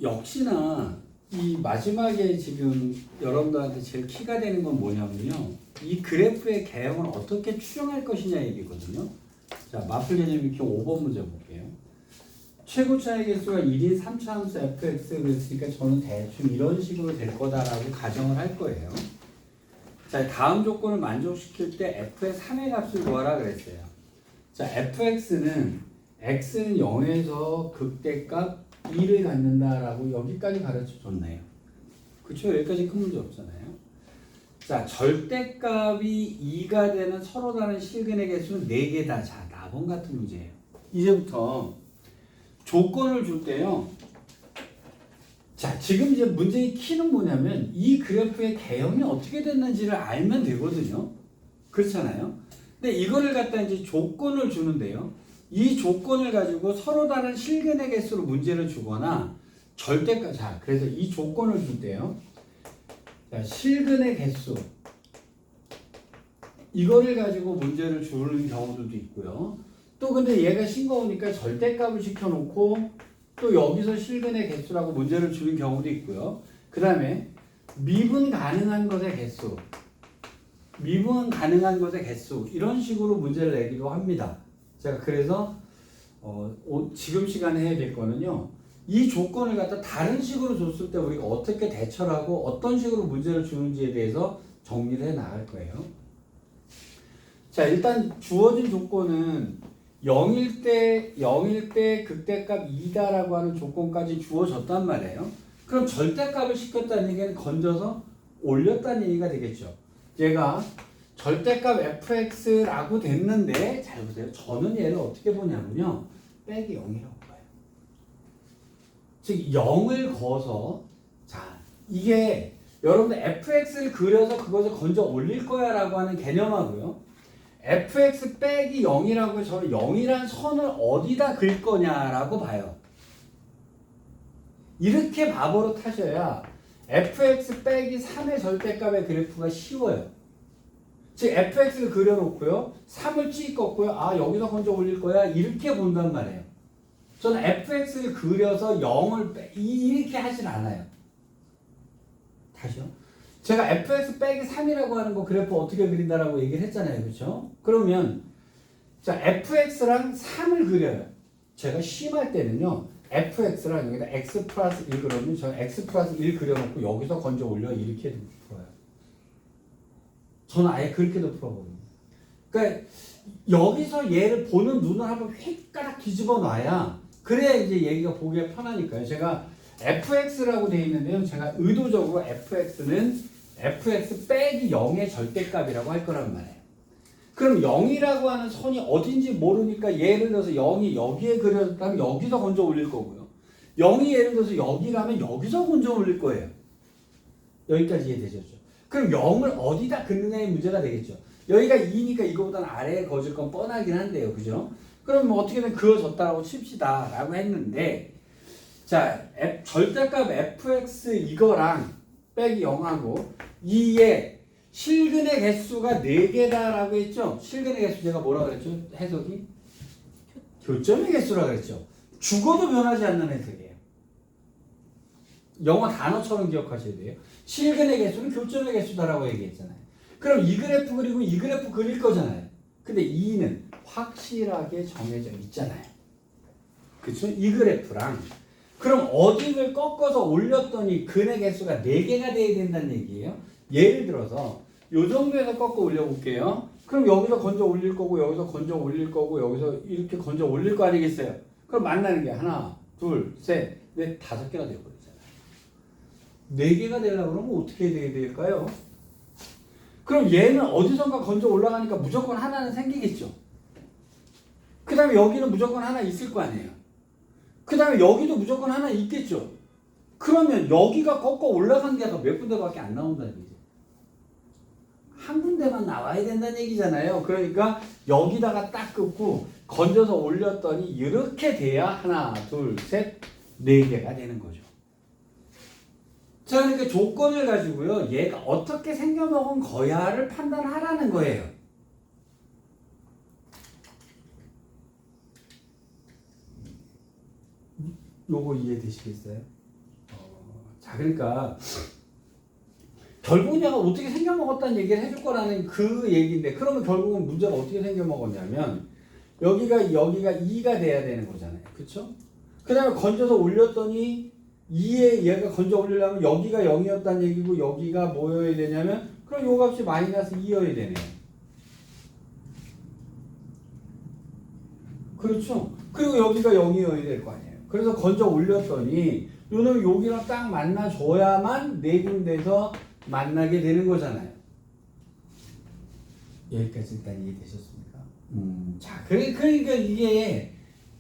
역시나 이 마지막에 지금 여러분들한테 제일 키가 되는 건 뭐냐면요. 이 그래프의 개형을 어떻게 추정할 것이냐 얘기거든요. 자, 마플 개념 익히 5번 문제 볼게요. 최고차의 개수가 1인 3차함수 fx 그랬으니까 저는 대충 이런 식으로 될 거다라고 가정을 할 거예요. 자, 다음 조건을 만족시킬 때 f의 3의 값을 구하라 그랬어요. 자, fx는 x는 0에서 극대값 2를 갖는다라고 여기까지 가르쳐 줬네요. 그쵸? 여기까지 큰 문제 없잖아요. 자, 절대값이 2가 되는 서로 다른 실근의 개수는 4개다. 자, 나번 같은 문제예요. 이제부터 조건을 줄 때요. 자, 지금 이제 문제의 키는 뭐냐면 이 그래프의 개형이 어떻게 됐는지를 알면 되거든요. 그렇잖아요. 근데 이거를 갖다 이제 조건을 주는데요. 이 조건을 가지고 서로 다른 실근의 개수로 문제를 주거나 절대값, 자, 그래서 이 조건을 줄 때요. 자, 실근의 개수 이거를 가지고 문제를 주는 경우들도 있고요. 또 근데 얘가 싱거우니까 절대값을 시켜놓고 또 여기서 실근의 개수라고 문제를 주는 경우도 있고요. 그 다음에 미분 가능한 것의 개수, 미분 가능한 것의 개수 이런 식으로 문제를 내기도 합니다. 제가 그래서 지금 시간에 해야 될 거는요. 이 조건을 갖다 다른 식으로 줬을 때 우리가 어떻게 대처를 하고 어떤 식으로 문제를 주는지에 대해서 정리를 해 나갈 거예요. 자, 일단 주어진 조건은 0일 때 극대값 2다라고 하는 조건까지 주어졌단 말이에요. 그럼 절대값을 시켰다는 얘기는 건져서 올렸다는 얘기가 되겠죠. 얘가 절대값 fx라고 됐는데 잘 보세요. 저는 얘를 어떻게 보냐면요. 빼기 0이라고 봐요. 즉 0을 거서 자, 이게 여러분들 fx를 그려서 그것을 건져 올릴 거야 라고 하는 개념하고요. fx 빼기 0이라고 해서 저는 0이란 선을 어디다 그릴 거냐라고 봐요. 이렇게 바보로 타셔야 fx 빼기 3의 절대값의 그래프가 쉬워요. 즉 fx를 그려놓고요. 3을 찍었고요. 아, 여기서 건져 올릴 거야. 이렇게 본단 말이에요. 저는 fx를 그려서 0을 이렇게 하진 않아요. 다시요. 제가 fx 빼기 3이라고 하는 거 그래프 어떻게 그린다라고 얘기를 했잖아요. 그렇죠? 그러면 자, fx랑 3을 그려요. 제가 심할 때는요. fx랑 여기다 x 플러스 1 그러면 저는 x 플러스 1 그려놓고 여기서 건져 올려 이렇게 풀어요. 저는 아예 그렇게도 풀어버려요. 그러니까 여기서 얘를 보는 눈을 한번 휙가락 뒤집어 놔야 그래야 이제 얘기가 보기가 편하니까요. 제가 fx라고 되어 있는데요. 제가 의도적으로 fx는 fx 빼기 0의 절대값이라고 할 거란 말이에요. 그럼 0이라고 하는 선이 어딘지 모르니까 예를 들어서 0이 여기에 그려졌다면 여기서 건져 올릴 거고요. 0이 예를 들어서 여기라면 여기서 건져 올릴 거예요. 여기까지 이해되셨죠? 그럼 0을 어디다 긋느냐의 문제가 되겠죠. 여기가 2니까 이거보다는 아래에 거질 건 뻔하긴 한데요. 그죠? 그럼 뭐 어떻게든 그어졌다라고 칩시다. 라고 했는데 자, 절대값 fx 이거랑 빼기 0하고 2의 실근의 개수가 4개다라고 했죠? 실근의 개수 제가 뭐라 그랬죠? 해석이? 교점의 개수라 그랬죠? 죽어도 변하지 않는 해석이에요. 영어 단어처럼 기억하셔야 돼요. 실근의 개수는 교점의 개수다라고 얘기했잖아요. 그럼 이 그래프 그리고 이 그래프 그릴 거잖아요. 근데 2는 확실하게 정해져 있잖아요. 그쵸? 이 그래프랑 그럼 어디를 꺾어서 올렸더니 근의 개수가 4개가 돼야 된다는 얘기예요. 예를 들어서 요 정도에서 꺾어 올려볼게요. 그럼 여기서 건져 올릴 거고 여기서 건져 올릴 거고 여기서 이렇게 건져 올릴 거 아니겠어요? 그럼 만나는 게 하나, 둘, 셋, 넷, 5개가 되어버리잖아요. 4개가 되려고 그러면 어떻게 돼야 될까요? 그럼 얘는 어디선가 건져 올라가니까 무조건 하나는 생기겠죠. 그 다음에 여기는 무조건 하나 있을 거 아니에요. 그 다음에 여기도 무조건 하나 있겠죠. 그러면 여기가 꺾어 올라간 데가 몇 군데밖에 안 나온다는 얘기죠. 한 군데만 나와야 된다는 얘기잖아요. 그러니까 여기다가 딱 긋고 건져서 올렸더니 이렇게 돼야 하나, 둘, 셋, 4개가 되는 거죠. 자, 그러니까 조건을 가지고요. 얘가 어떻게 생겨먹은 거야를 판단하라는 거예요. 요거 이해되시겠어요? 자, 그러니까 결국 내가 어떻게 생겨먹었다는 얘기를 해줄 거라는 그 얘기인데, 그러면 결국은 문제가 어떻게 생겨먹었냐면 여기가 2가 돼야 되는 거잖아요. 그쵸? 그 다음에 건져서 올렸더니 2에 얘가 건져 올리려면 여기가 0이었다는 얘기고 여기가 뭐여야 되냐면 그럼 요 값이 마이너스 2여야 되네요. 그렇죠? 그리고 여기가 0이어야 될 거 아니에요. 그래서 건져 올렸더니 요는 여기랑 딱 만나줘야만 네 군데서 만나게 되는 거잖아요. 여기까지 일단 이해되셨습니까? 자, 그러니까 이게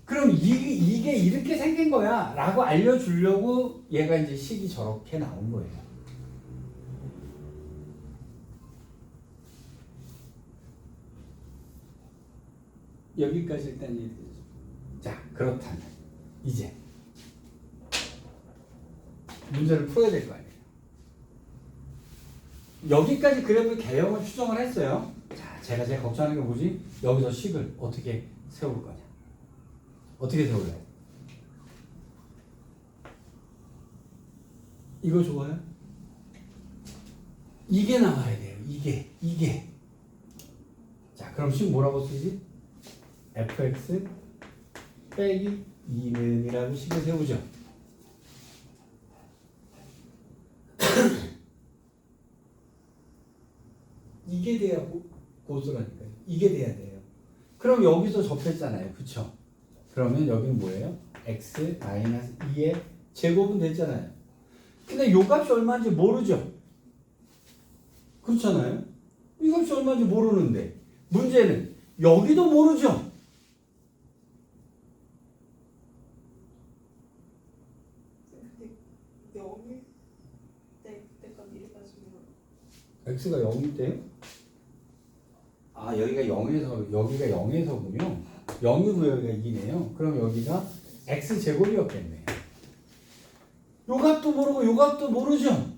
그럼 이게 이렇게 생긴 거야 라고 알려주려고 얘가 이제 식이 저렇게 나온 거예요. 여기까지 일단 이해되죠. 자, 그렇다면 이제 문제를 풀어야 될 거 아니에요. 여기까지 그래프 개형을 추정을 했어요. 자, 제가 걱정하는 게 뭐지? 여기서 식을 어떻게 세울 거냐? 어떻게 세울래요? 이거 좋아요? 이게 나와야 돼요. 이게. 자, 그럼 식 뭐라고 쓰지? fx 빼기 2는 이라고 식을 세우죠. 이게 돼야 고수라니까요. 이게 돼야 돼요. 그럼 여기서 접했잖아요. 그쵸? 그러면 여기는 뭐예요? x 마이너스 2의 제곱은 됐잖아요. 근데 요 값이 얼마인지 모르죠? 그렇잖아요? 이 값이 얼마인지 모르는데 문제는 여기도 모르죠? x가 0일 때요? 아, 여기가 0에서군요. 0이고 여기가 2네요. 그럼 여기가 x제곱이었겠네요. 요 값도 모르고 요 값도 모르죠?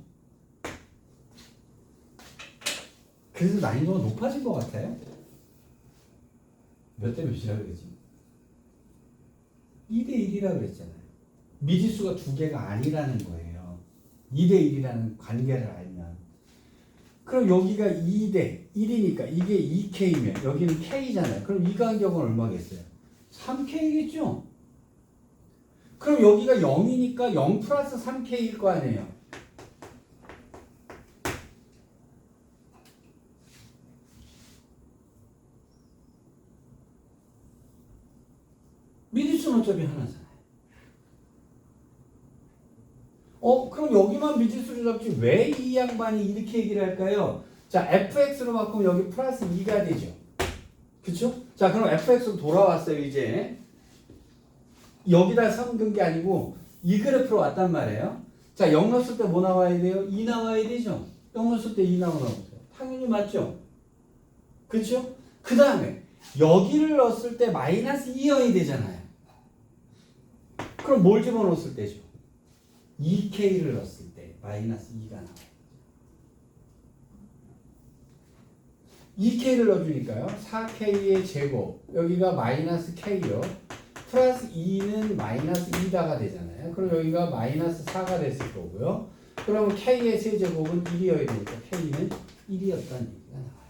그래서 난이도가 높아진 것 같아요. 몇 대 몇이라고 그랬지? 2대 1이라고 그랬잖아요. 미지수가 두 개가 아니라는 거예요. 2대 1이라는 관계를 알면. 그럼 여기가 2대 1이니까 이게 2K면 여기는 K잖아요. 그럼 이 간격은 얼마겠어요? 3K겠죠? 그럼 여기가 0이니까 0 플러스 3K일 거 아니에요. 미지수는 어차피 하나잖아요. 그럼 여기만 미지수를 잡지 왜 이 양반이 이렇게 얘기를 할까요? 자, fx로 바꾸면 여기 플러스 2가 되죠. 그쵸? 자, 그럼 fx로 돌아왔어요, 이제. 여기다 삼근 게 아니고 이 그래프로 왔단 말이에요. 자, 0 넣었을 때 뭐 나와야 돼요? 2 나와야 되죠. 0 넣었을 때 2 나오나 보세요. 당연히 맞죠? 그쵸? 그 다음에 여기를 넣었을 때 마이너스 2여야 되잖아요. 그럼 뭘 집어넣었을 때죠? 2K를 넣었을 때 마이너스 2가 나와요. 2K를 넣어주니까요. 4K의 제곱, 여기가 마이너스 K요. 플러스 2는 마이너스 2다가 되잖아요. 그럼 여기가 마이너스 4가 됐을 거고요. 그러면 K의 세제곱은 1이어야 되니까 K는 1이었다는 얘기가 나와요.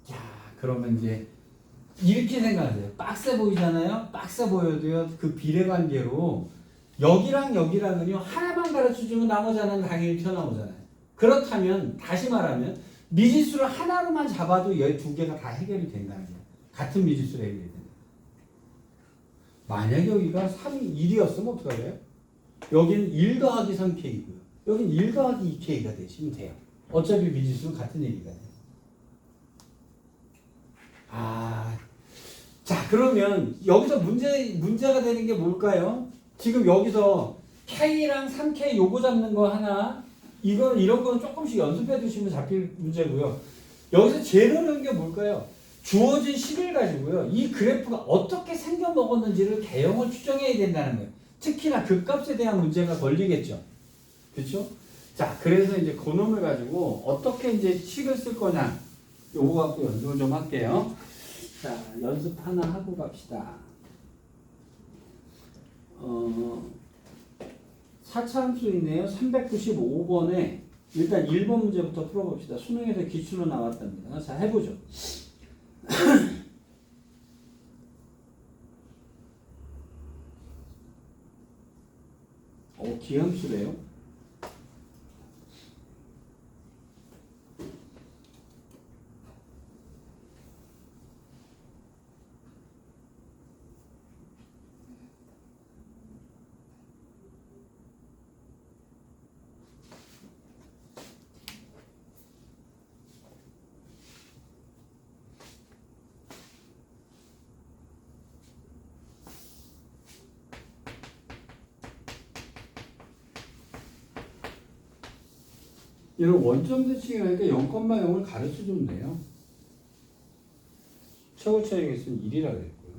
자, 그러면 이제 이렇게 생각하세요. 빡세 보이잖아요. 빡세 보여도요. 그 비례관계로 여기랑 여기랑은요. 하나만 가르쳐주면 나머지 하나는 당연히 튀어나오잖아요. 그렇다면 다시 말하면 미지수를 하나로만 잡아도 이 두 개가 다 해결이 된다는 거예요. 같은 미지수로 해결이 된다. 만약에 여기가 1이었으면 어떡하래요? 여기는 1 더하기 3K고요. 여기는 1 더하기 2K가 되시면 돼요. 어차피 미지수는 같은 얘기가 돼요. 자, 그러면 여기서 문제가 되는 게 뭘까요? 지금 여기서 K랑 3K 요거 잡는 거 하나, 이런 거는 조금씩 연습해 두시면 잡힐 문제고요. 여기서 제일 어려운 게 뭘까요? 주어진 식을 가지고요. 이 그래프가 어떻게 생겨 먹었는지를 개형을 추정해야 된다는 거예요. 특히나 극값에 대한 문제가 걸리겠죠. 그렇죠? 자, 그래서 이제 그놈을 가지고 어떻게 이제 식을 쓸 거냐, 요거 갖고 연습을 좀 할게요. 자, 연습 하나 하고 갑시다. 4차함수 있네요. 395번에 일단 1번 문제부터 풀어봅시다. 수능에서 기출로 나왔답니다. 자, 해보죠. 기함수래요. 이런 원점 대칭이라니까 0,0을 가르쳐 줬네요. 최고 차이겠으면 1이라 그랬고요.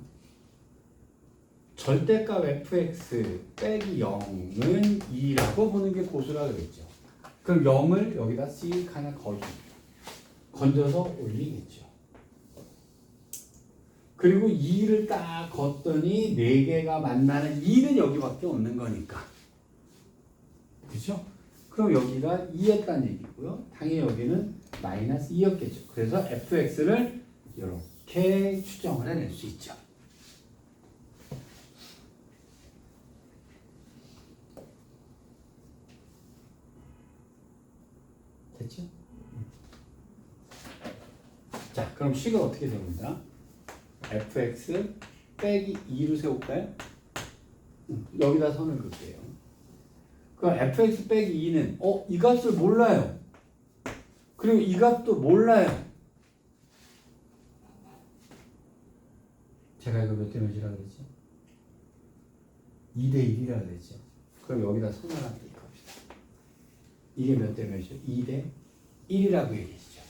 절대값 fx 빼기 0은 2라고 보는 게 고수라 그랬죠. 그럼 0을 여기다 씩 하나 건져서 올리겠죠. 그리고 2를 딱 걷더니 4개가 만나는 2는 여기밖에 없는 거니까. 그죠? 그럼 여기가 2였다는 얘기고요. 당연히 여기는 마이너스 2였겠죠. 그래서 fx를 이렇게 추정을 해낼 수 있죠. 됐죠? 자, 그럼 식은 어떻게 세웁니다? fx 빼기 2로 세울까요? 여기다 선을 그을게요. 그럼 fx 빼기 2는 이 값을 몰라요. 그리고 이 값도 몰라요. 제가 이거 몇 대 몇이라고 그랬죠? 2대 1이라고 그랬죠. 그럼 여기다 선을 하나 띄봅시다. 이게 몇 대 몇이죠? 2대 1이라고 얘기했죠.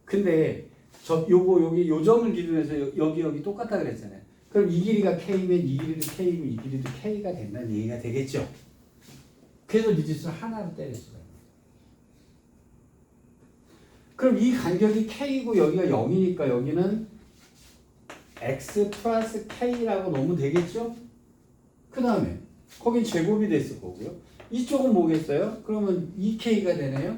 근데 여기 요 점을 기준해서 여기 똑같다 그랬잖아요. 그럼 이 길이가 k면 이 길이도 k고 이 길이도 k가 된다는 얘기가 되겠죠. 그래서 이 짓을 하나로 때릴 수가 있는 거예요. 그럼 이 간격이 k이고 여기가 0이니까 여기는 x 플러스 k라고 놓으면 되겠죠? 그 다음에 거긴 제곱이 됐을 거고요. 이쪽은 뭐겠어요? 그러면 2k가 되네요.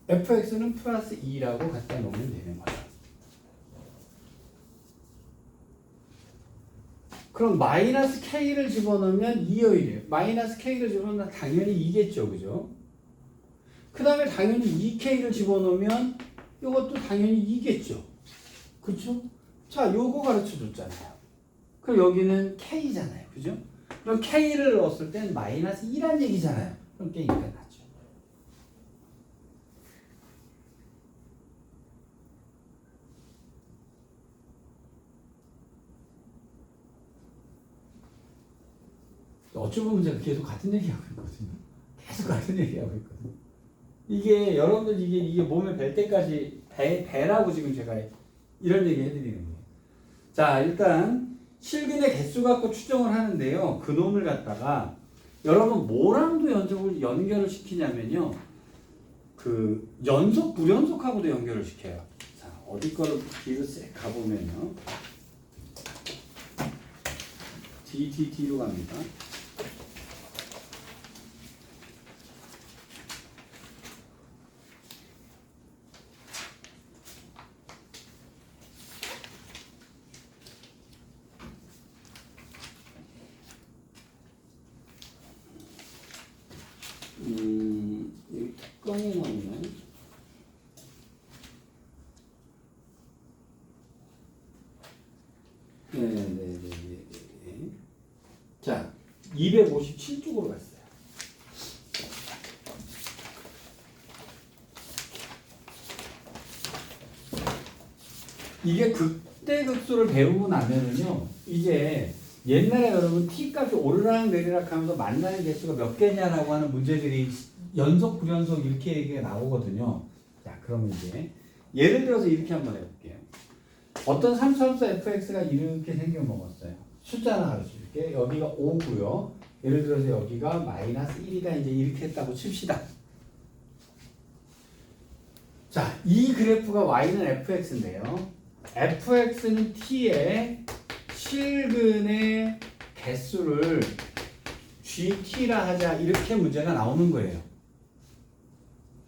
fx는 플러스 2라고 갖다 놓으면 되는 거예요. 그럼 마이너스 k를 집어넣으면 2여 이래요. 마이너스 k를 집어넣으면 당연히 2겠죠. 그죠? 그 다음에 당연히 2k를 집어넣으면 이것도 당연히 2겠죠. 그쵸? 자, 요거 가르쳐 줬잖아요. 그럼 여기는 k잖아요. 그죠? 그럼 k를 넣었을 땐 마이너스 2란 얘기잖아요. 그럼 k가 나죠. 어찌 보면 제가 계속 같은 얘기하고 있거든요. 계속 같은 얘기하고 있거든요. 이게 여러분들 이게 몸에 뵐 때까지 배라고 지금 제가 이런 얘기 해드리는 거예요. 자, 일단 실근의 개수 갖고 추정을 하는데요. 그 놈을 갖다가 여러분 뭐랑도 연결을 시키냐면요. 그 연속 불연속하고도 연결을 시켜요. 자, 어디 거를 뒤로 쓱 가보면요. DDD로 갑니다. 여기 특강에 나오네. 네네네. 자, 257쪽으로 갔어요. 이게 극대극소를 배우고 나면은요, 이제 옛날에 여러분 t값이 오르락 내리락 하면서 만나는 개수가 몇 개냐라고 하는 문제들이 연속 불연속 이렇게 얘기가 나오거든요. 자, 그러면 이제 예를 들어서 이렇게 한번 해볼게요. 어떤 삼수함수 fx가 이렇게 생겨 먹었어요. 숫자 하나 가르쳐줄게. 여기가 5고요. 예를 들어서 여기가 마이너스 1이다 이제 이렇게 했다고 칩시다. 자, 이 그래프가 y는 fx인데요. fx는 t의 실근의 개수를 gt라 하자 이렇게 문제가 나오는 거예요.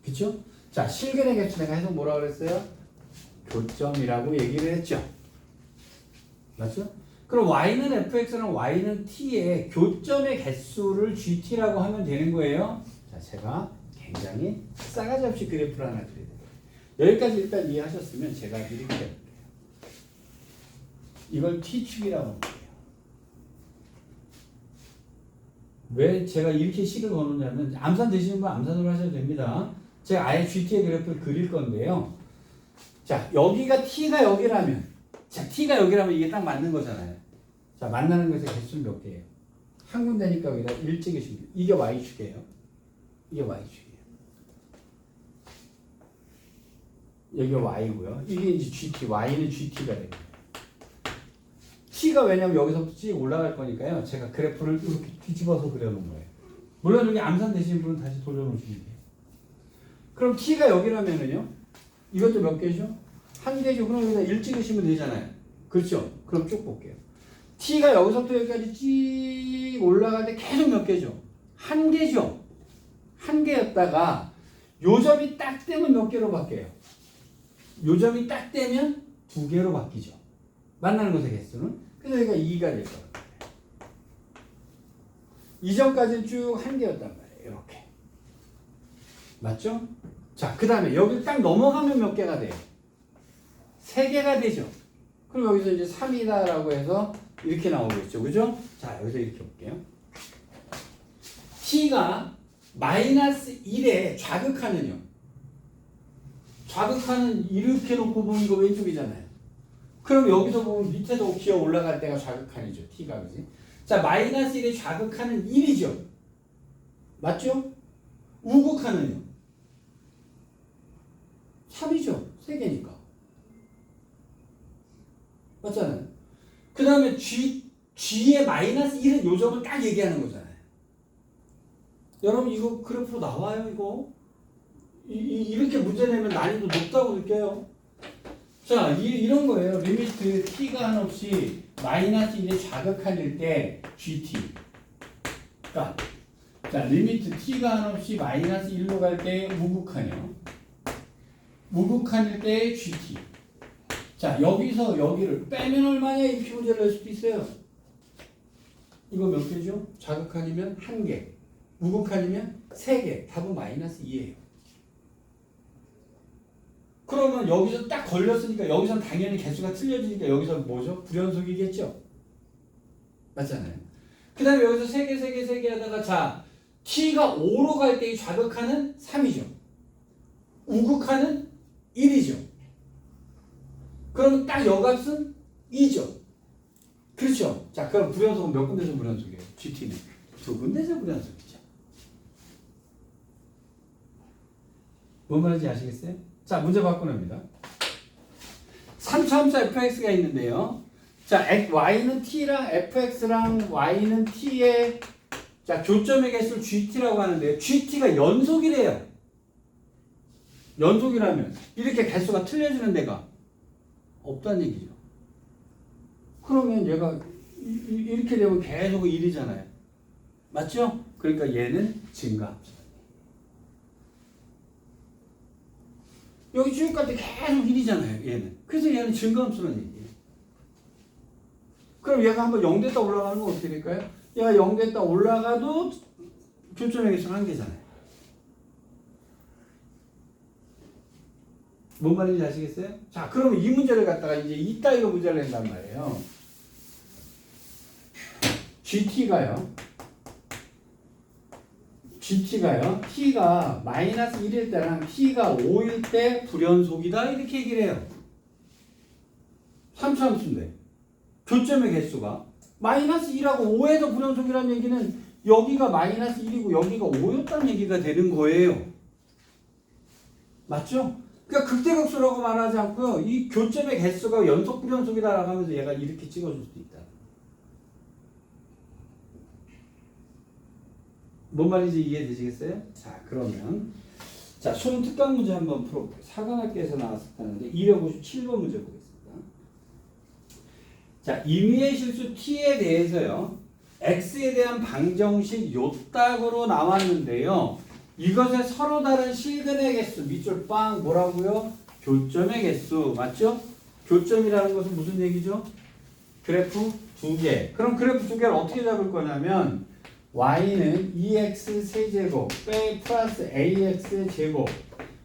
그쵸? 자, 실근의 개수 내가 해석 뭐라 그랬어요? 교점이라고 얘기를 했죠. 맞죠? 그럼 y는 fx랑 y는 t의 교점의 개수를 gt라고 하면 되는 거예요. 자, 제가 굉장히 싸가지 없이 그래프를 하나 그려야 돼요. 여기까지 일단 이해하셨으면 제가 이렇게 해볼게요. 이걸 t축이라고 합니다. 왜 제가 이렇게 식을 거느냐면 암산 되시는 분 암산으로 하셔도 됩니다. 제가 아예 GT의 그래프를 그릴 건데요. 자, 여기가 T가 여기라면 자, T가 여기라면 이게 딱 맞는 거잖아요. 자, 만나는 것의 개수는 몇 개예요? 한 군데니까 여기다 일찍이 줍니다. 이게 Y축이에요. 이게 Y축이에요. 여기가 Y고요. 이게 이제 GT, Y는 GT가 됩니다. T가 왜냐면 여기서부터 쭉 올라갈 거니까요. 제가 그래프를 이렇게 뒤집어서 그려놓은 거예요. 물론 여기 암산 되시는 분은 다시 돌려놓으시면 돼요. 그럼 T가 여기라면은요. 이것도 몇 개죠? 한 개죠. 그럼 여기다 1 찍으시면 되잖아요. 그렇죠? 그럼 쭉 볼게요. T가 여기서부터 여기까지 쭉 올라갈 때 계속 몇 개죠? 한 개죠. 한 개였다가 요점이 딱 되면 몇 개로 바뀌어요? 요점이 딱 되면 2개로 바뀌죠. 만나는 것의 개수는. 그래서 여기가 2가 될 거예요. 이전까지는 쭉 한 개였단 말이에요. 이렇게. 맞죠? 자, 그 다음에 여기 딱 넘어가면 몇 개가 돼요? 3개가 되죠. 그럼 여기서 이제 3이다라고 해서 이렇게 나오겠죠. 그죠? 자, 여기서 이렇게 볼게요. t가 마이너스 1에 좌극하는요. 좌극하는 이렇게 놓고 보면 이거 왼쪽이잖아요. 그럼 여기서 보면 밑에도 기어 올라갈 때가 좌극한이죠. t가 그지? 자, 마이너스 1에 좌극하는 1이죠. 맞죠? 우극하는요. 3이죠. 3개니까. 맞잖아요. 그 다음에 G의 마이너스 1은 요점을 딱 얘기하는 거잖아요. 여러분 이거 그래프로 나와요 이거? 이렇게 문제 내면 난이도 높다고 느껴요. 자, 이런 거예요. 리미트 t가 한없이 마이너스 1에 좌극할 때 GT. 그러니까 자, 리미트 t가 한없이 마이너스 1로 갈 때 우극한이요. 우극한일 때 GT. 자, 여기서 여기를 빼면 얼마냐 이렇게 문제를 낼 수도 있어요. 이거 몇 개죠? 좌극한이면 1개, 우극한이면 3개. 답은 마이너스 2예요. 그러면 여기서 딱 걸렸으니까 여기선 당연히 개수가 틀려지니까 여기서 뭐죠? 불연속이겠죠? 맞잖아요. 그 다음에 여기서 3개 하다가 자, t가 5로 갈 때 이 좌극한은 3이죠. 우극한은 1이죠. 그럼 딱 여값은 2죠. 그렇죠? 자, 그럼 불연속은 몇 군데서 불연속이에요? GT는 2군데서 불연속이죠. 뭔 말인지 아시겠어요? 자, 문제 바꿔냅니다. 3차함수 fx가 있는데요. 자, y는 t랑 fx랑 y는 t의 자, 교점의 개수를 gt라고 하는데요. gt가 연속이래요. 연속이라면 이렇게 개수가 틀려지는 데가 없다는 얘기죠. 그러면 얘가 이렇게 되면 계속 1이잖아요. 맞죠? 그러니까 얘는 증가함수. 여기 쭉 갈 때 계속 1이잖아요. 얘는. 그래서 얘는 증가함수라는 얘기예요. 그럼 얘가 한번 0 됐다 올라가는 건 어떻게 될까요? 얘가 0 됐다 올라가도 교점의 개수는 1개잖아요. 뭔 말인지 아시겠어요? 자, 그러면 이 문제를 갖다가 이제 이따위로 문제를 낸단 말이에요. GT가요, T가 마이너스 1일 때랑 T가 5일 때 불연속이다 이렇게 얘기를 해요. 3차함수인데 교점의 개수가 마이너스 1하고 5에서 불연속이라는 얘기는 여기가 마이너스 1이고 여기가 5였다는 얘기가 되는 거예요. 맞죠? 그러니까 극대극소라고 말하지 않고요. 이 교점의 개수가 연속 불연속이다라고 하면서 얘가 이렇게 찍어줄 수도 있다. 뭔 말인지 이해되시겠어요? 자, 그러면 자, 수능 특강 문제 한번 풀어볼게요. 사관학교에서 나왔었다는데 257번 문제 보겠습니다. 자, 임의의 실수 t에 대해서요. x에 대한 방정식 요딱으로 나왔는데요. 이것의 서로 다른 실근의 개수, 밑줄 빵 뭐라고요? 교점의 개수, 맞죠? 교점이라는 것은 무슨 얘기죠? 그래프 두 개. 그럼 그래프 두 개를 어떻게 잡을 거냐면 y는 2x 세제곱 빼 플러스 ax 제곱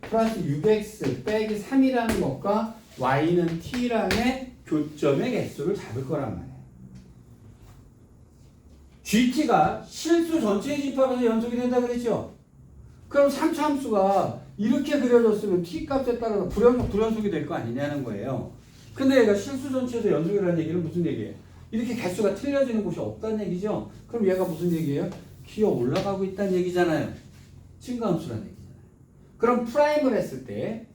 플러스 6x 빼기 3이라는 것과 y는 t랑의 교점의 개수를 잡을 거란 말이에요. GT가 실수 전체의 집합에서 연속이 된다 그랬죠? 그럼 3차 함수가 이렇게 그려졌으면 t 값에 따라서 불연속이 될 거 아니냐는 거예요. 근데 얘가 실수 전체에서 연속이라는 얘기는 무슨 얘기예요? 이렇게 개수가 틀려지는 곳이 없다는 얘기죠? 그럼 얘가 무슨 얘기예요? 기어 올라가고 있다는 얘기잖아요. 증가함수라는 얘기잖아요. 그럼 프라임을 했을 때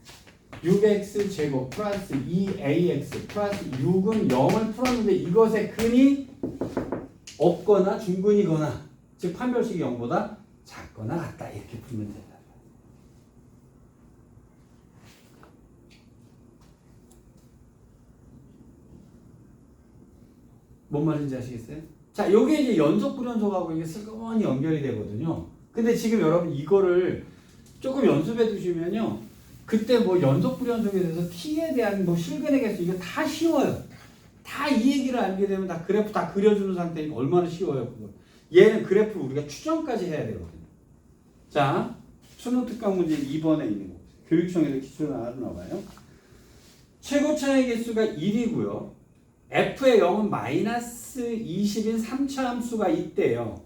6x 제곱 플러스 2ax 플러스 6은 0을 풀었는데 이것의 근이 없거나 중근이거나 즉 판별식이 0보다 작거나 같다 이렇게 풀면 된다. 뭔 말인지 아시겠어요? 자, 요게 이제 연속 불연속하고 이게 슬그머니 연결이 되거든요. 근데 지금 여러분 이거를 조금 연습해 두시면요. 그때 뭐 연속 불연속에 대해서 t에 대한 뭐 실근의 개수 이거 다 쉬워요. 다 이 얘기를 알게 되면 다 그래프 다 그려주는 상태니까 얼마나 쉬워요, 그거. 얘는 그래프를 우리가 추정까지 해야 되거든요. 자, 수능 특강 문제 2번에 있는 거. 교육청에서 기출 나와봐요. 최고차의 개수가 1이고요. f의 0은 마이너스 20인 3차 함수가 있대요.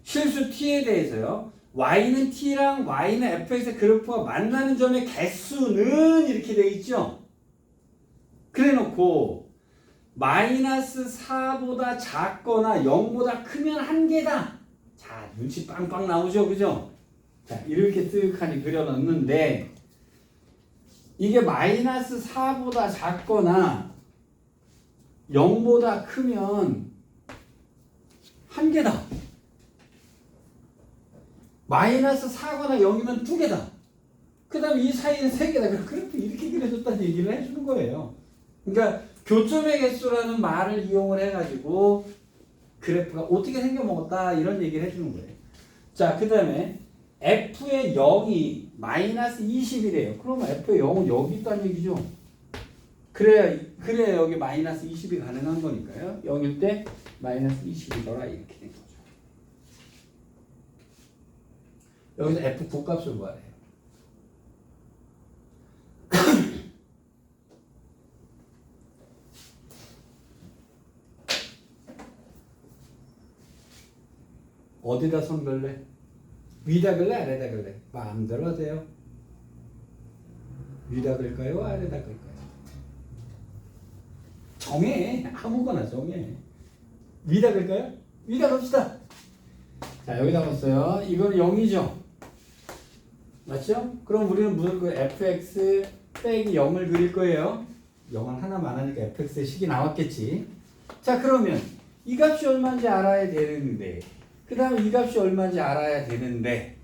실수 t에 대해서요. y는 t랑 y는 fx의 그래프가 만나는 점의 개수는 이렇게 돼 있죠. 그래 놓고 마이너스 4보다 작거나 0보다 크면 한계다. 자, 눈치 빵빵 나오죠, 그죠? 자, 이렇게 뜨악하니 그려놨는데 이게 마이너스 4보다 작거나 0보다 크면 한계다. 마이너스 4거나 0이면 2개다. 그 다음에 이 사이는 3개다. 그럼 그래프 이렇게 그려줬다는 얘기를 해주는 거예요. 그러니까 교점의 개수라는 말을 이용을 해가지고 그래프가 어떻게 생겨먹었다 이런 얘기를 해주는 거예요. 자, 그 다음에 f의 0이 마이너스 20이래요. 그러면 f의 0은 여기 있다는 얘기죠. 그래야 여기 마이너스 20이 가능한 거니까요. 0일 때 마이너스 20이더라 이렇게 된 거죠. 여기서 f 구값을 구하래요. 어디다 손 걸래? 위다 걸래? 아래다 걸래? 마음대로 하세요. 위다 걸까요? 아래다 걸까요? 정해. 아무거나 정해. 위다 걸까요? 위다 겁시다. 자, 여기다 봤어요. 이거는 0이죠? 맞죠? 그럼 우리는 무슨 그 fx 빼기 0을 그릴 거예요. 0은 하나만 하니까 fx의 식이 나왔겠지. 자, 그러면 이 값이 얼마인지 알아야 되는데 그 다음에 이 값이 얼마인지 알아야 되는데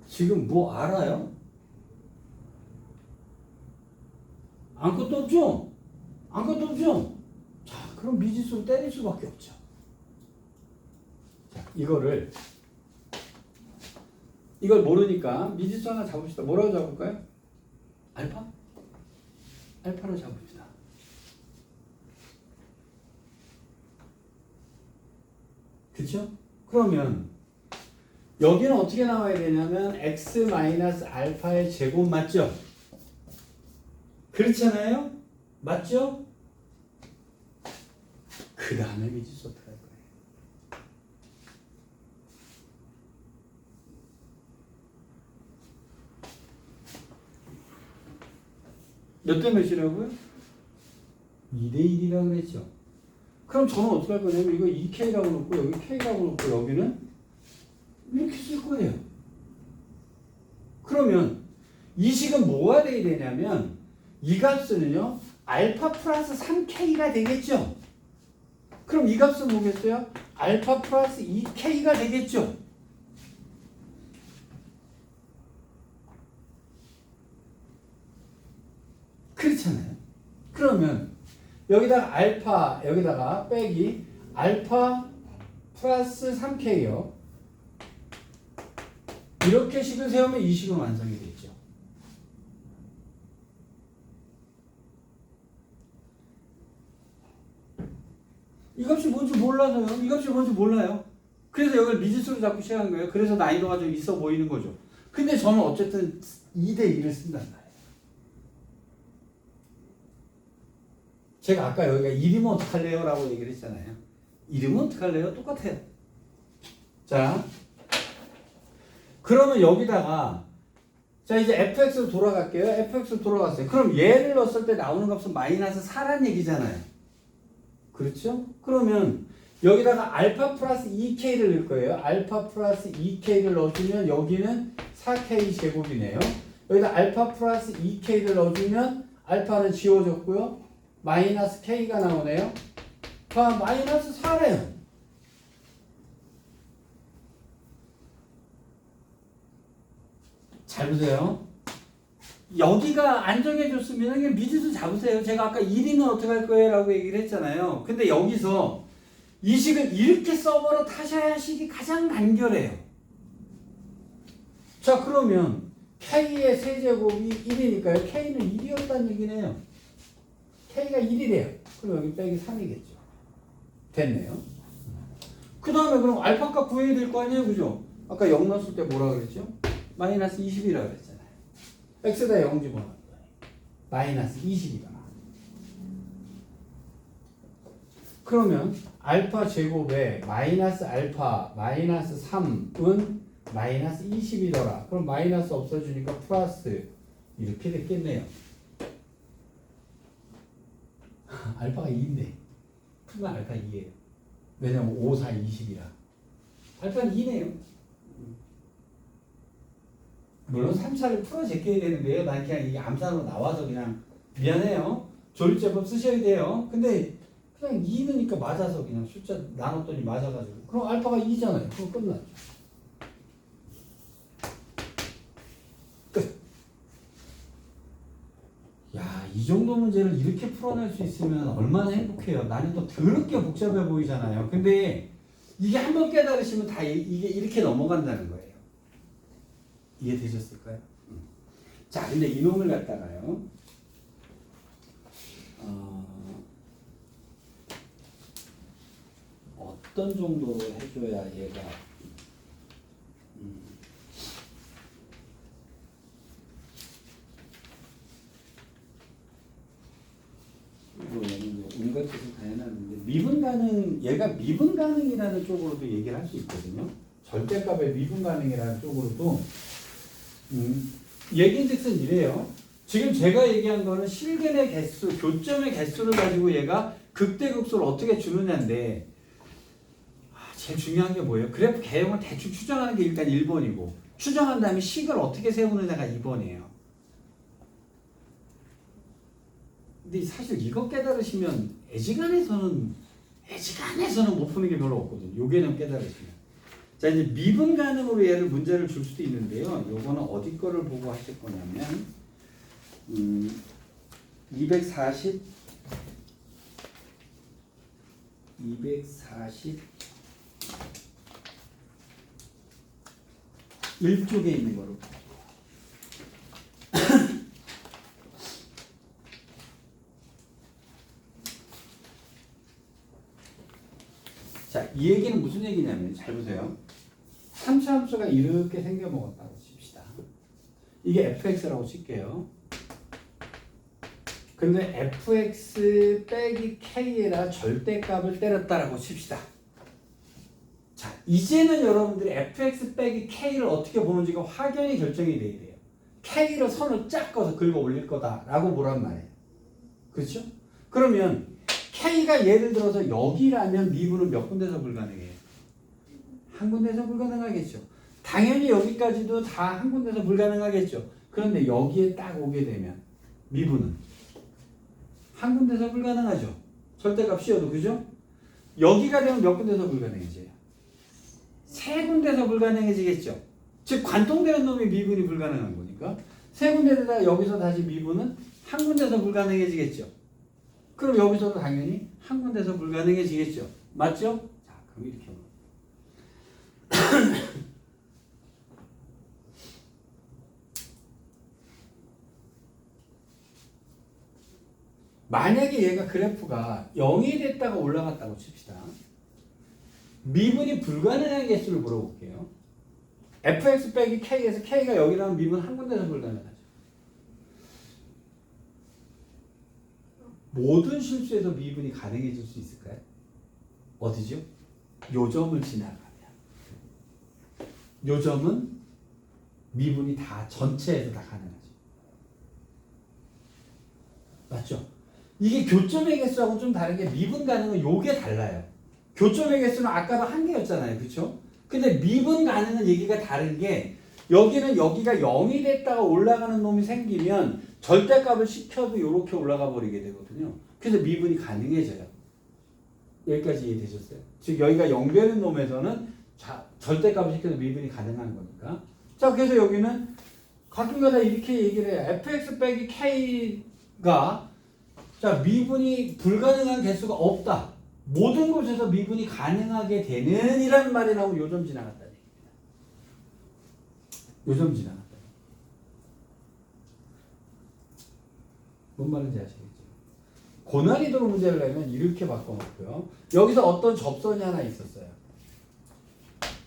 지금 뭐 알아요? 아무것도 없죠? 아무것도 없죠? 자, 그럼 미지수로 때릴 수밖에 없죠. 자, 이걸 모르니까 미지수 하나 잡읍시다. 뭐라고 잡을까요? 알파? 알파로 잡읍시다. 그쵸? 그러면 여기는 어떻게 나와야 되냐면 x-알파의 제곱 맞죠? 그렇잖아요? 맞죠? 그 다음에 미지수 어떻게 할 거예요? 몇 대 몇이라고요? 2대1이라고 그랬죠? 그럼 저는 어떻게 할 거냐면 이거 2K라고 놓고 여기 K라고 놓고 여기는 이렇게 쓸 거예요. 그러면 이 식은 뭐가 돼야 되냐면 이 값은요 알파 플러스 3K가 되겠죠. 그럼 이 값은 뭐겠어요? 알파 플러스 2k가 되겠죠. 그렇잖아요. 그러면 여기다가 알파 여기다가 빼기 알파 플러스 3k요. 이렇게 식을 세우면 이 식은 완성이 되죠. 이 값이 뭔지 몰라서요. 이 값이 뭔지 몰라요. 그래서 여기를 미지수로 자꾸 시작한 거예요. 그래서 난이도가 좀 있어 보이는 거죠. 근데 저는 어쨌든 2대 2를 쓴단 말이에요. 제가 아까 여기가 1이면 어떡할래요? 라고 얘기를 했잖아요. 1이면 어떡할래요? 똑같아요. 자, 그러면 여기다가 자 이제 fx로 돌아갈게요. fx로 돌아갔어요. 그럼 얘를 넣었을 때 나오는 값은 마이너스 4란 얘기잖아요. 그렇죠? 그러면 여기다가 알파 플러스 2k를 넣을 거예요. 알파 플러스 2k를 넣어주면 여기는 4k 제곱이네요. 여기다 알파 플러스 2k를 넣어주면 알파는 지워졌고요. 마이너스 k가 나오네요. 마이너스 4래요. 잘 보세요. 여기가 안 정해졌으면 그냥 미지수 잡으세요. 제가 아까 1이면 어떻게 할 거예요? 라고 얘기를 했잖아요. 근데 여기서 이 식을 이렇게 써버려 타셔야 식이 가장 간결해요. 자, 그러면 K의 세제곱이 1이니까요. K는 1이었다는 얘기네요. K가 1이래요. 그럼 여기 빼기 3이겠죠. 됐네요. 그 다음에 그럼 알파값 구해야 될 거 아니에요? 그죠? 아까 0 넣었을 때 뭐라 그랬죠? 마이너스 20이라고 그랬잖아요. x에다 0 집어넣었더니 마이너스 20이다. 그러면 알파 제곱에 마이너스 알파 마이너스 3은 마이너스 20이더라. 그럼 마이너스 없어지니까 플러스 이렇게 됐겠네요. 알파가 2인데 풀면 알파 2예요. 왜냐면 5, 4, 20이라. 알파는 2네요. 물론 3차를 풀어 제껴야 되는데요. 난 그냥 이게 암산으로 나와서 그냥 미안해요. 조립제법 쓰셔야 돼요. 근데 그냥 2 넣으니까 맞아서 그냥 숫자 나눴더니 맞아가지고. 그럼 알파가 2잖아요. 그럼 끝났죠. 끝. 야, 이 정도 문제를 이렇게 풀어낼 수 있으면 얼마나 행복해요. 난이도 더럽게 복잡해 보이잖아요. 근데 이게 한번 깨달으시면 다 이게 이렇게 넘어간다는 거예요. 이해되셨을까요? 자, 근데 이놈을 갖다가요. 어떤 정도로 해줘야 얘가 얘는 온갖 뜻을 다 해놨는데 미분 가능 얘가 미분 가능이라는 쪽으로도 얘기를 할 수 있거든요. 절대값의 미분 가능이라는 쪽으로도 얘기인즉슨 이래요. 지금 제가 얘기한 거는 실근의 개수, 교점의 개수를 가지고 얘가 극대극소를 어떻게 주느냐인데 제일 중요한 게 뭐예요? 그래프 개형을 대충 추정하는 게 일단 1번이고 추정한 다음에 식을 어떻게 세우느냐가 2번이에요. 근데 사실 이거 깨달으시면 애지간해서는 못 푸는 게 별로 없거든요. 요 개념 깨달으시면. 자, 이제 미분 가능으로 얘를 문제를 줄 수도 있는데요. 요거는 어디 거를 보고 하실 거냐면 241쪽에 있는 거로. 자, 이 얘기는 무슨 얘기냐면 잘 보세요. 3차 함수가 이렇게 생겨먹었다고 칩시다. 이게 fx라고 칠게요. 근데 fx 빼기 k에다 절대값을 때렸다라고 칩시다. 자, 이제는 여러분들이 fx 빼기 k를 어떻게 보는지가 확연히 결정이 돼야 돼요. k를 선을 쫙 꺼서 긁어 올릴 거다라고 보란 말이에요. 그렇죠? 그러면 k가 예를 들어서 여기라면 미분은 몇 군데서 불가능해요? 한 군데서 불가능하겠죠. 당연히 여기까지도 다 한 군데서 불가능하겠죠. 그런데 여기에 딱 오게 되면 미분은 한 군데서 불가능하죠. 절대값 씌워도 그죠? 여기가 되면 몇 군데서 불가능해져요? 세 군데서 불가능해지겠죠. 즉 관통되는 놈이 미분이 불가능한 거니까 세 군데에다가 여기서 다시 미분은 한 군데서 불가능해지겠죠. 그럼 여기서도 당연히 한 군데서 불가능해지겠죠. 맞죠? 자, 그럼 이렇게 만약에 얘가 그래프가 0이 됐다가 올라갔다고 칩시다. 미분이 불가능한 개수를 물어볼게요. fx 빼기 k에서 k가 여기라면 미분 한 군데서 불가능하죠. 모든 실수에서 미분이 가능해질 수 있을까요? 어디죠? 요 점을 지나가면. 요 점은 미분이 다 전체에서 다 가능하죠. 맞죠? 이게 교점의 개수하고 좀 다른 게 미분 가능은 요게 달라요. 교점의 개수는 아까도 한 개였잖아요. 그쵸? 근데 미분 가능은 얘기가 다른 게 여기는 여기가 0이 됐다가 올라가는 놈이 생기면 절대값을 시켜도 이렇게 올라가 버리게 되거든요. 그래서 미분이 가능해져요. 여기까지 이해되셨어요? 즉 여기가 0 되는 놈에서는 절대값을 시켜도 미분이 가능한 거니까. 자, 그래서 여기는 가끔가다 이렇게 얘기를 해요. fx 빼기 k가 자, 미분이 불가능한 개수가 없다. 모든 곳에서 미분이 가능하게 되는 이란 말이 나오면 요점 지나갔다는 얘기입니다. 요점 지나갔다. 뭔 말인지 아시겠죠? 고난이도로 문제를 내면 이렇게 바꿔놓고요. 여기서 어떤 접선이 하나 있었어요.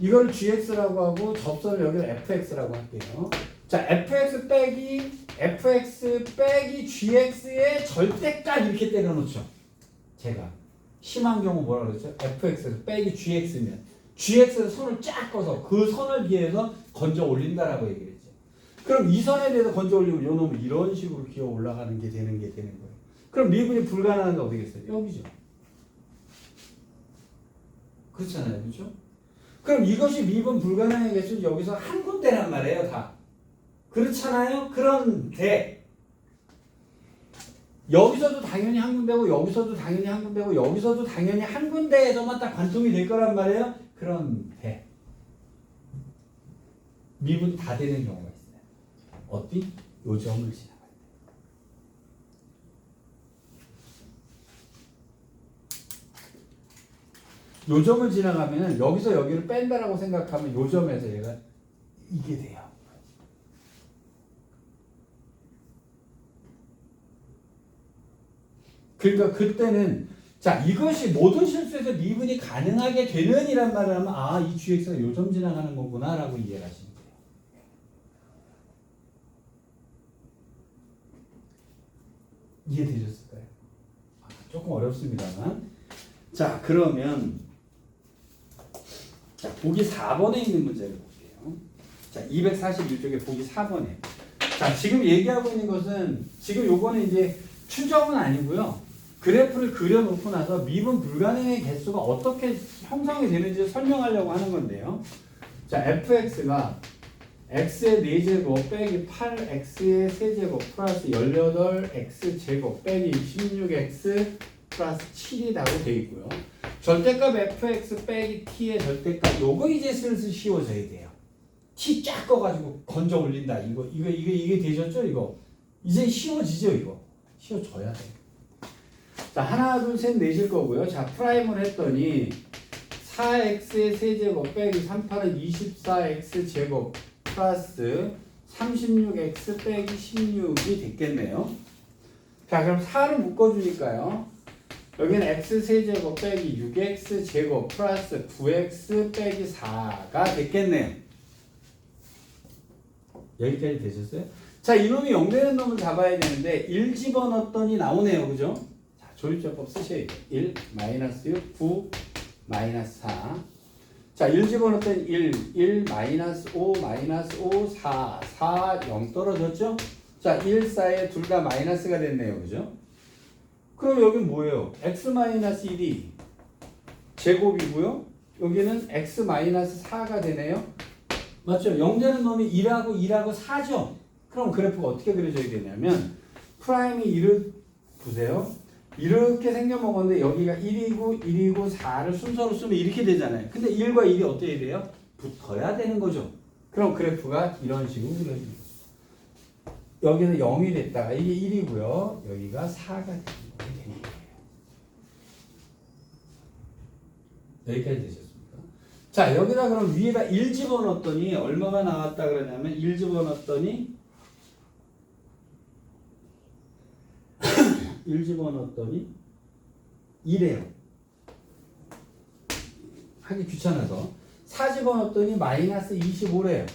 이걸 gx라고 하고 접선을 여기를 fx라고 할게요. 자, fx 빼기 gx의 절대값 이렇게 때려놓죠. 제가 심한 경우 뭐라 그랬죠? fx 빼기 gx면 gx를 선을 쫙 꺼서 그 선을 비해서 건져 올린다라고 얘기를 했죠. 그럼 이 선에 대해서 건져 올리면 요 놈은 이런 식으로 기어 올라가는 게 되는 거예요. 그럼 미분이 불가능한 게 어디겠어요? 여기죠. 그렇잖아요. 그렇죠? 그럼 이것이 미분 불가능한 개수는 여기서 한 군데란 말이에요. 다. 그렇잖아요? 그런데 여기서도 당연히 한 군데고 여기서도 당연히 한 군데고 여기서도 당연히 한 군데에서만 딱 관통이 될 거란 말이에요. 그런데 미분이 다 되는 경우가 있어요. 어디? 요 점을 지나갈 때. 요 점을 지나가면 여기서 여기를 뺀다라고 생각하면 요 점에서 얘가 이게 돼요. 그러니까 그때는 자, 이것이 모든 실수에서 미분이 가능하게 되는 이란 말을 하면 아, 이 gx가 요 점 지나가는 거구나 라고 이해를 하시면 돼요. 이해되셨을까요? 조금 어렵습니다만. 자, 그러면 자, 보기 4번에 있는 문제를 볼게요. 자, 241쪽에 보기 4번에. 자, 지금 얘기하고 있는 것은 지금 요거는 이제 추정은 아니고요. 그래프를 그려놓고 나서 미분 불가능의 개수가 어떻게 형성이 되는지 설명하려고 하는 건데요. 자, fx가 x의 4제곱 빼기 8x의 세제곱 플러스 18x제곱 빼기 16x 플러스 7이라고 되어 있고요. 절대값 fx 빼기 t의 절대값 요거 이제 슬슬 씌워져야 돼요. t 쫙 꺼가지고 건져 올린다. 이게 되셨죠? 이거 이제 씌워지죠? 이거 씌워져야 돼요. 자, 하나 둘 셋 내실 거고요. 자, 프라임을 했더니 4x의 세제곱 빼기 38은 24x제곱 플러스 36x 빼기 16이 됐겠네요. 자, 그럼 4를 묶어주니까요. 여기는 x 세제곱 빼기 6x제곱 플러스 9x 빼기 4가 됐겠네요. 여기까지 되셨어요? 자, 이놈이 0 되는 놈을 잡아야 되는데 1 집어넣었더니 나오네요. 그죠? 자, 조립조법 쓰셔야 돼요. 1, 마이너스 6, 9, 마이너스 4. 자, 1 집어넣었더니 1, 마이너스 5, 마이너스 5, 4, 0 떨어졌죠? 자, 1, 4에 둘 다 마이너스가 됐네요. 그죠? 그럼 여긴 뭐예요? x 마이너스 1이 제곱이고요. 여기는 x 마이너스 4가 되네요. 맞죠? 0 되는 놈이 1하고 4죠? 그럼 그래프가 어떻게 그려져야 되냐면 프라임이 1을 보세요. 이렇게 생겨먹었는데 여기가 1이고 1이고 4를 순서로 쓰면 이렇게 되잖아요. 근데 1과 1이 어떻게 돼요? 붙어야 되는 거죠. 그럼 그래프가 이런 식으로 그려집니다. 여기는 0이 됐다가 이게 1이고요. 여기가 4가 되는 거예요. 여기까지 되셨습니까? 자, 여기다 그럼 위에다 1 집어넣었더니 얼마가 나왔다 그러냐면 1 집어넣었더니 1 집어넣었더니 2래요. 하기 귀찮아서 4 집어넣었더니 마이너스 25래요.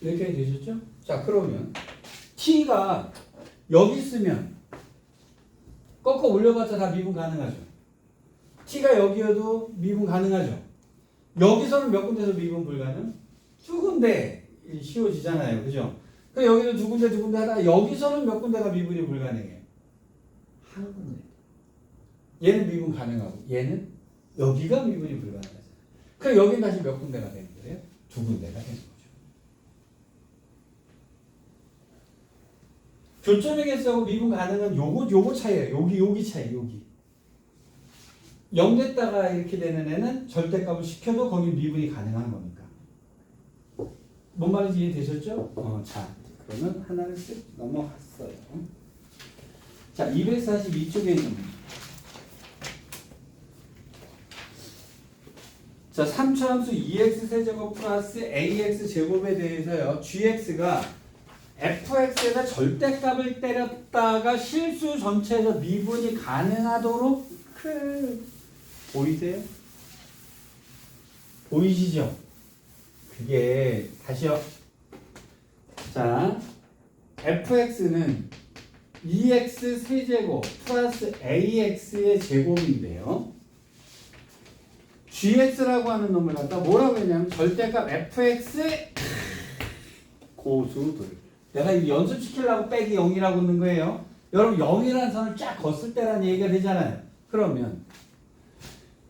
여기까지 되셨죠? 자, 그러면 t가 여기 있으면 꺾어 올려봤자 다 미분 가능하죠. t가 여기여도 미분 가능하죠. 여기서는 몇 군데서 미분 불가능? 두 군데 씌워지잖아요. 그죠? 그 여기도 두 군데 하다가 여기서는 몇 군데가 미분이 불가능해요? 한 군데. 얘는 미분 가능하고 얘는 여기가 미분이 불가능하잖아요. 그럼 여기는 다시 몇 군데가 되는 거예요? 두 군데가 되는 거죠. 교점의 개수하고 미분 가능은 요거 차이예요. 여기 차이, 여기. 0 됐다가 이렇게 되는 애는 절대값을 시켜도 거기 미분이 가능한 겁니까? 뭔 말인지 이해되셨죠? 자, 그러면 하나를 쓱 넘어갔어요. 자, 242쪽에 있는 문제. 자, 3차 함수 2x 세제곱 플러스 ax 제곱에 대해서요. gx가 fx에다 절대값을 때렸다가 실수 전체에서 미분이 가능하도록 보이세요? 보이시죠? 그게 다시요. 자, fx는 2x 세제곱 플러스 ax의 제곱인데요. gx라고 하는 놈을 갖다 뭐라고 했냐면 절대값 fx의 고수들. 내가 이 연습시키려고 빼기 0이라고 넣는 거예요. 여러분 0이라는 선을 쫙 걷을 때라는 얘기가 되잖아요. 그러면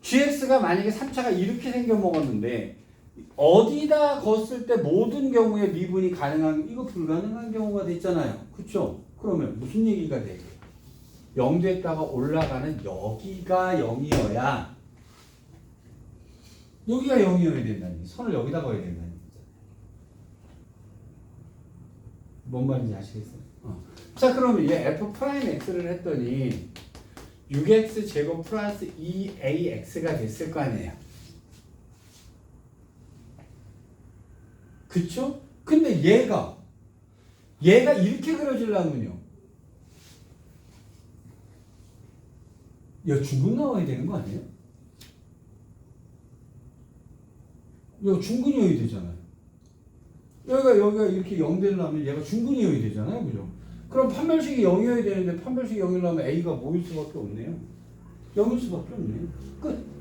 gx가 만약에 3차가 이렇게 생겨 먹었는데 어디다 걷을 때 모든 경우에 미분이 가능한 이거 불가능한 경우가 됐잖아요. 그렇죠? 그러면 무슨 얘기가 돼요? 0 됐다가 올라가는 여기가 0이어야 여기가 0이어야 된다니. 선을 여기다 거야 된다니. 뭔 말인지 아시겠어요? 자, 그러면 얘 f 프라임 x를 했더니 6x 제곱 플러스 2ax가 됐을 거 아니에요. 그쵸? 근데 얘가 이렇게 그려지려면요. 얘 중근 나와야 되는 거 아니에요? 얘가 중근이어야 되잖아요. 여기가 이렇게 0 되려면 얘가 중근이어야 되잖아요. 그죠? 그럼 판별식이 0이어야 되는데 판별식이 0이려면 a가 뭐일 수밖에 없네요. 0일 수밖에 없네요. 끝.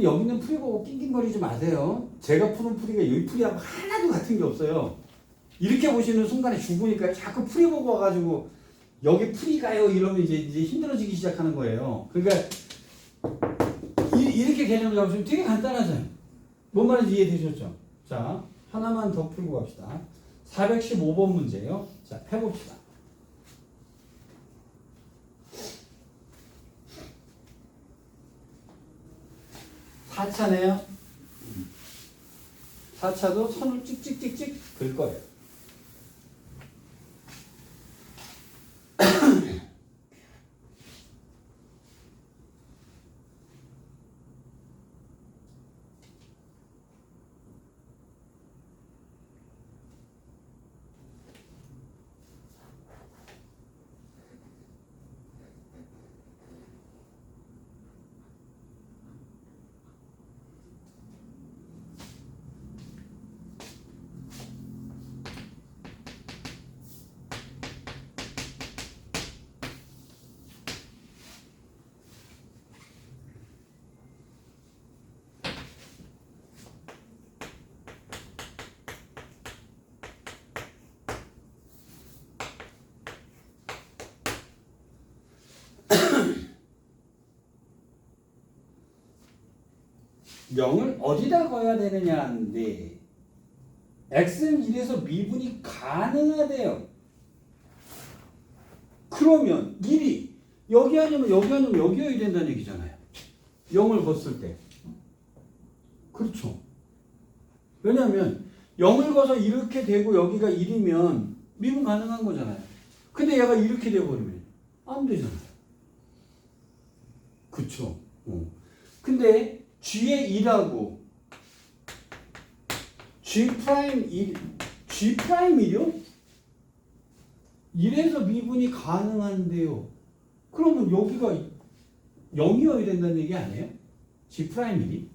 여기 있는 풀이 보고 낑낑거리지 마세요. 제가 푸는 풀이가 이 풀이하고 하나도 같은 게 없어요. 이렇게 보시는 순간에 죽으니까 자꾸 풀이 보고 와가지고 여기 풀이가요 이러면 이제 힘들어지기 시작하는 거예요. 그러니까 이렇게 개념을 잡으시면 되게 간단하잖아요. 뭔 말인지 이해되셨죠? 자, 하나만 더 풀고 갑시다. 415번 문제요. 자, 펴봅시다. 4차네요. 4차도 선을 찍찍찍찍 긁 거예요. 0을 어디다 거야 되느냐 하는데 x는 1에서 미분이 가능하대요. 그러면 1이 여기 아니면 여기 아니면 여기여야 된다는 얘기잖아요. 0을 걷을 때. 그렇죠. 왜냐하면 0을 거서 이렇게 되고 여기가 1이면 미분 가능한 거잖아요. 근데 얘가 이렇게 돼버리면 안 되잖아요. 그쵸. 근데 G의 2라고 G'1이요? 1에서 미분이 가능한데요. 그러면 여기가 0이어야 된다는 얘기 아니에요? G'1이?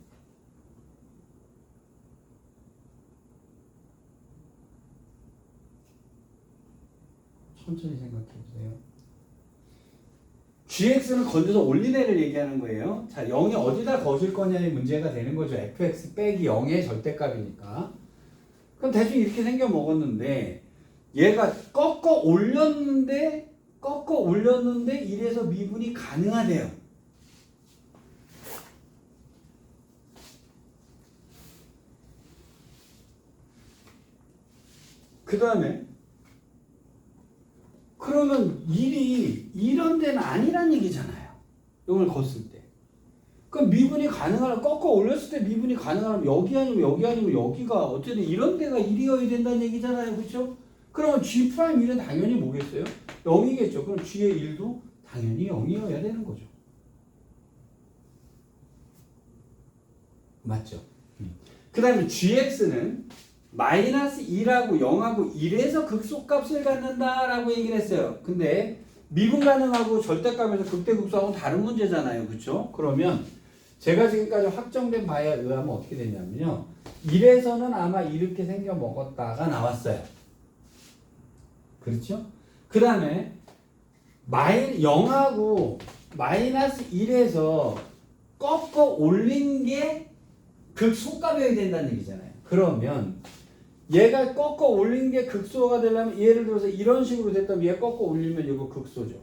천천히 생각해 보세요. gx는 건져서 올린 애를 얘기하는 거예요. 자, 0이 어디다 거실 거냐의 문제가 되는 거죠. fx 빼기 0의 절대값이니까. 그럼 대충 이렇게 생겨 먹었는데 얘가 꺾어 올렸는데 1에서 미분이 가능하대요. 그 다음에 그러면 1이 이런 데는 아니란 얘기잖아요. 0을 걷을 때. 그럼 미분이 가능하면 꺾어 올렸을 때 미분이 가능하면 여기 아니면 여기 아니면 여기가 어쨌든 이런 데가 1이어야 된다는 얘기잖아요. 그렇죠? 그러면 G'1은 당연히 뭐겠어요? 0이겠죠. 그럼 G의 1도 당연히 0이어야 되는 거죠. 맞죠? 그 다음에 GX는 마이너스 2하고 0하고 1에서 극소값을 갖는다라고 얘기를 했어요. 근데 미분 가능하고 절대값에서 극대극소하고는 다른 문제잖아요. 그렇죠? 그러면 제가 지금까지 확정된 바에 의하면 어떻게 되냐면요. 1에서는 아마 이렇게 생겨 먹었다가 나왔어요. 그렇죠? 그 다음에 0하고 마이너스 1에서 꺾어 올린 게 극소값이어야 된다는 얘기잖아요. 그러면 얘가 꺾어 올린 게 극소가 되려면 예를 들어서 이런 식으로 됐다면 얘 꺾어 올리면 이거 극소죠.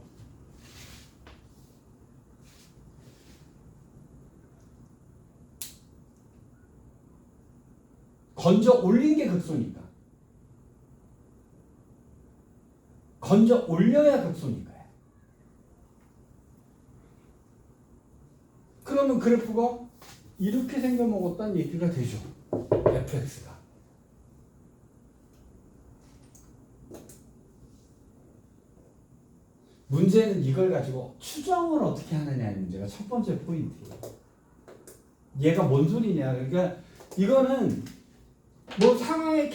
건져 올린 게 극소니까. 건져 올려야 극소니까요. 그러면 그래프가 이렇게 생겨먹었다는 얘기가 되죠. fx가. 문제는 이걸 가지고 추정을 어떻게 하느냐의 문제가 첫 번째 포인트예요. 얘가 뭔 소리냐. 그러니까 이거는 뭐 상황의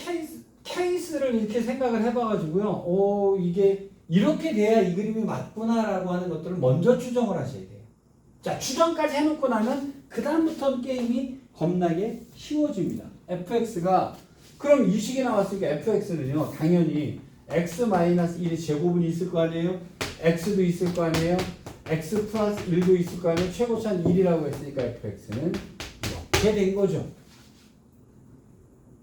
케이스를 이렇게 생각을 해봐가지고요. 이게 이렇게 돼야 이 그림이 맞구나라고 하는 것들을 먼저 추정을 하셔야 돼요. 자, 추정까지 해놓고 나면 그 다음부터는 게임이 겁나게 쉬워집니다. fx가 그럼 이 식이 나왔으니까 fx는요. 당연히 x-1의 제곱은 있을 거 아니에요? x도 있을 거 아니에요? x 플러스 1도 있을 거 아니에요? 최고차는 1이라고 했으니까 fx는 이렇게 된 거죠.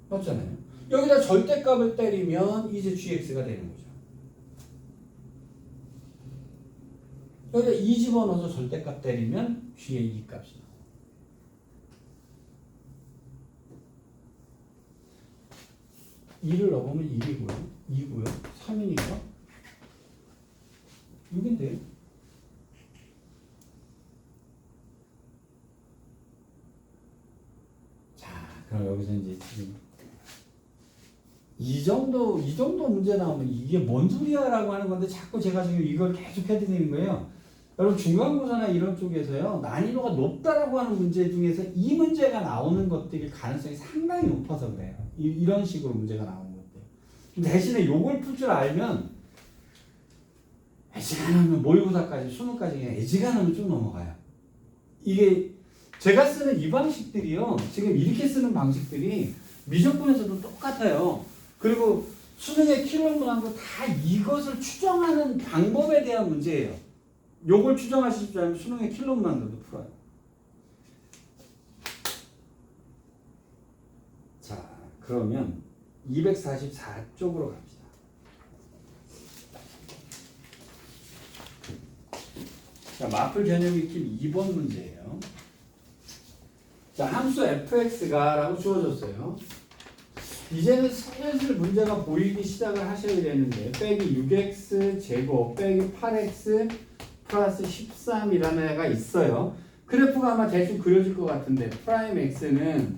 맞잖아요. 여기다 절대값을 때리면 이제 gx가 되는 거죠. 여기다 2 집어넣어서 절대값 때리면 g의 이 값이 나와요. (2를) 넣으면 1이고요. 2고요. 3이니까 6인데요. 자, 그럼 여기서 이제 지금 이 정도 문제 나오면 이게 뭔 소리야라고 하는 건데 자꾸 제가 지금 이걸 계속 해드리는 거예요. 여러분 중간고사나 이런 쪽에서요 난이도가 높다라고 하는 문제 중에서 이 문제가 나오는 것들이 가능성이 상당히 높아서 그래요. 이런 식으로 문제가 나오는 것들. 대신에 요걸 풀 줄 알면 애지간하면 모의고사까지 수능까지 그냥 애지간하면 쭉 넘어가요. 이게 제가 쓰는 이 방식들이요 지금 이렇게 쓰는 방식들이 미적분에서도 똑같아요. 그리고 수능의 킬러 문항도 다 이것을 추정하는 방법에 대한 문제예요. 요걸 추정하실 줄 알면 수능의 킬러 문항들도 풀어요. 자, 그러면 244쪽으로 갑시다. 자, 마플 개념 익힘 2번 문제예요. 자, 함수 fx가 라고 주어졌어요. 이제는 슬슬 문제가 보이기 시작을 하셔야 되는데 빼기 6x 제곱 빼기 8x 플러스 13이라는 애가 있어요. 그래프가 아마 대충 그려질 것 같은데 프라임 x는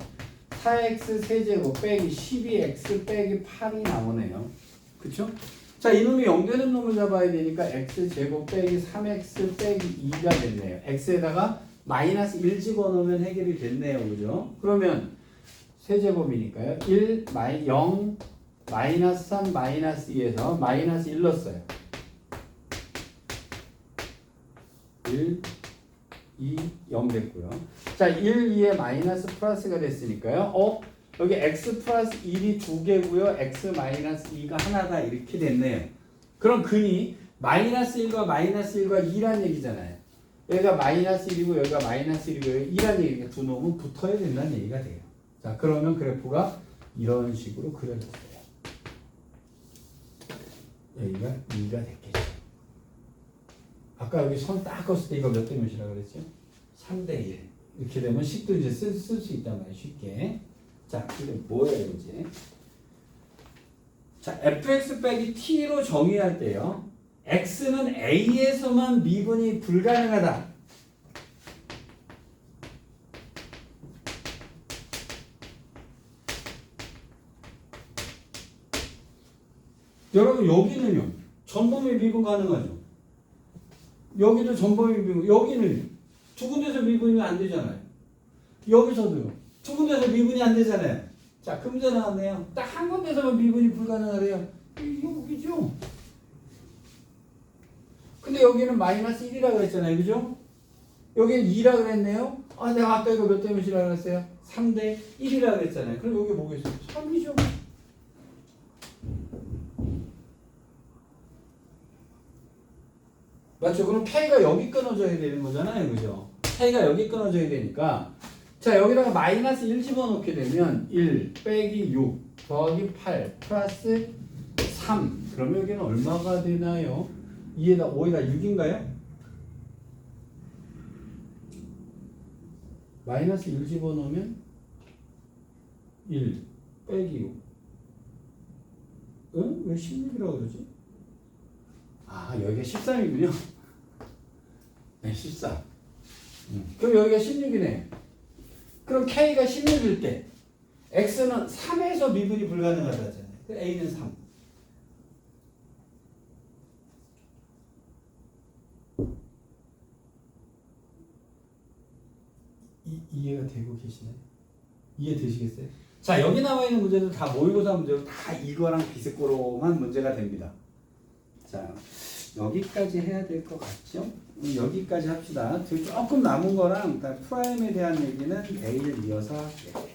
4x 세제곱 빼기 12x 빼기 8이 나오네요. 그쵸? 자, 이놈이 0되는 놈을 잡아야 되니까 x제곱 빼기 3x 빼기 2가 됐네요. x에다가 마이너스 1 집어넣으면 해결이 됐네요. 그죠? 그러면 세제곱이니까요. 0, 마이너스 3, 마이너스 2에서 마이너스 1 넣었어요. 1, 2, 0 됐고요. 자, 1, 2에 마이너스 플러스가 됐으니까요. 여기 x 플러스 1이 2개고요. x 마이너스 2가 하나다. 이렇게 됐네요. 그럼 근이 마이너스 1과 마이너스 1과 2란 얘기잖아요. 여기가 마이너스 1이고 여기가 마이너스 1이고 여기 2란 얘기가 두 놈은 붙어야 된다는 얘기가 돼요. 자, 그러면 그래프가 이런 식으로 그려졌어요. 여기가 2가 됐겠죠. 아까 여기 선 딱 껐을 때 이거 몇 대 몇이라고 그랬죠? 3대 1. 이렇게 되면 식도 이제 쓸 수 있단 말이에요. 쉽게. 자, 이게 뭐예요, 이제? 자, fx 빼기 t로 정의할 때요. x는 a에서만 미분이 불가능하다. 여러분, 여기는요. 전범위 미분 가능하죠. 여기도 전범위 미분, 여기는 두 군데서 미분이 안 되잖아요. 여기서도요. 두 군데서 미분이 안 되잖아요. 자, 그 문제 나왔네요. 딱 한 군데서만 미분이 불가능하래요. 여기죠. 근데 여기는 마이너스 1이라고 그랬잖아요. 그죠? 여기는 2라고 그랬네요. 아, 내가 아까 이거 몇 대 몇이라고 그랬어요? 3대 1이라고 그랬잖아요. 그럼 여기 뭐겠어요? 3이죠. 맞죠? 그럼 K가 여기 끊어져야 되는 거잖아요. 그죠? K가 여기 끊어져야 되니까 자, 여기다가 마이너스 1 집어넣게 되면 1 빼기 6 더하기 8 플러스 3 그러면 여기는 얼마가 되나요? 2에다 5에다 6인가요? 마이너스 1 집어넣으면 1 빼기 6 응? 왜 16이라고 그러지? 아, 여기가 13이군요. 네, 14. 그럼 여기가 16이네. 그럼 K가 16일 때 X는 3에서 미분이 불가능하다잖아요. A는 3. 이해가 되고 계시나요? 이해되시겠어요? 자, 여기 나와 있는 문제들 다 모의고사 문제로 다 이거랑 비슷고로만 문제가 됩니다. 자, 여기까지 해야 될 것 같죠? 여기까지 합시다. 조금 남은 거랑 프라임에 대한 얘기는 내일 이어서 할게요.